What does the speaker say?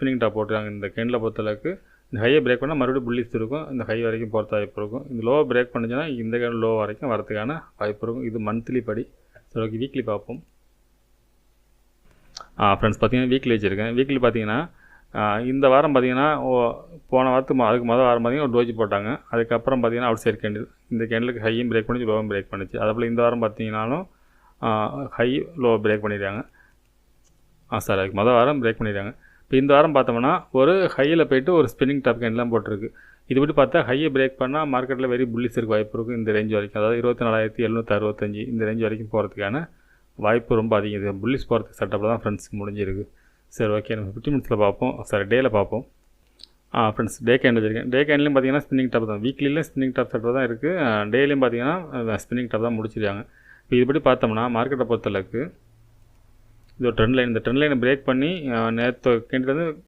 Spinning top போட்டுருக்காங்க. இந்த candle பொறுத்தளவுக்கு இந்த ஹையை பிரேக் பண்ணால் மறுபடியும் புல்லிஸ் இருக்கும், இந்த ஹை வரைக்கும் போகிறத வாய்ப்பு இருக்கும். இந்த லோவை பிரேக் பண்ணிச்சுன்னா இந்த கேண்டில் லோ வரைக்கும் வரதுக்கான வாய்ப்பு இருக்கும். இது மந்த்லி படி. சரி, ஓகே, வீக்லி பார்ப்போம். ஃப்ரெண்ட்ஸ் பார்த்தீங்கன்னா வீக்லி வச்சுருக்கேன். வீக்லி பார்த்தீங்கன்னா இந்த வாரம் பார்த்தீங்கன்னா போன வாரத்துக்கு அதுக்கு மொதல் வாரம் பார்த்தீங்கன்னா ஒரு டோஜி போட்டாங்க. அதுக்கப்புறம் பார்த்தீங்கன்னா அவுட் சைட் கேண்டில் இந்த கேண்டிலுக்கு ஹையும் பிரேக் பண்ணிச்சு, லோவும் பிரேக் பண்ணிச்சு. அதேபோல் இந்த வாரம் பார்த்தீங்கன்னாலும் ஹை லோ பிரேக் பண்ணிடுறாங்க. சார், அதுக்கு மொதல் வாரம் பிரேக் பண்ணிடுறாங்க. இப்போ இந்த வாரம் பார்த்தோம்னா ஒரு ஹையில் போய்ட்டு ஒரு ஸ்பின்னிங் டாப் கேண்ட்லாம் போட்டிருக்கு. இதுபடி பார்த்தா ஹையை பிரேக் பண்ணால் மார்க்கெட்டில் வெரி புல்லிஸ் இருக்க வாய்ப்பு இருக்கும். இந்த ரேஞ்ச் வரைக்கும், அதாவது 24,765 இந்த ரேஞ்ச் வரைக்கும் போகிறதுக்கான வாய்ப்பு ரொம்ப அதிகம். இது புல்லிஸ் போகிறதுக்கு செட்டப்பில் தான் ஃப்ரெண்ட்ஸ் முடிஞ்சிருக்கு. சரி, ஓகே, நம்ம 50 மினிட்ஸில் பார்ப்போம். சாரி, டேயில் பார்ப்போம். ஃப்ரெண்ட்ஸ், டே கேண்டில் வச்சுருக்கேன். டே கேண்ட்லையும் பார்த்தீங்கன்னா ஸ்பின்னிங் டாப் தான். வீக்லியில் ஸ்பின்னிங் டாப் செட்டப் தான் இருக்குது. டேலையும் பார்த்தீங்கன்னா ஸ்பின்னிங் டாப் தான் முடிச்சிருக்காங்க. இப்போ இதுபடி பார்த்தோம்னா மார்க்கெட்டை பொறுத்தளவுக்கு இது ஒரு ட்ரெண்ட் லைன். இந்த ட்ரெண்ட் லைனை பிரேக் பண்ணி நேற்று கேண்டில் வந்து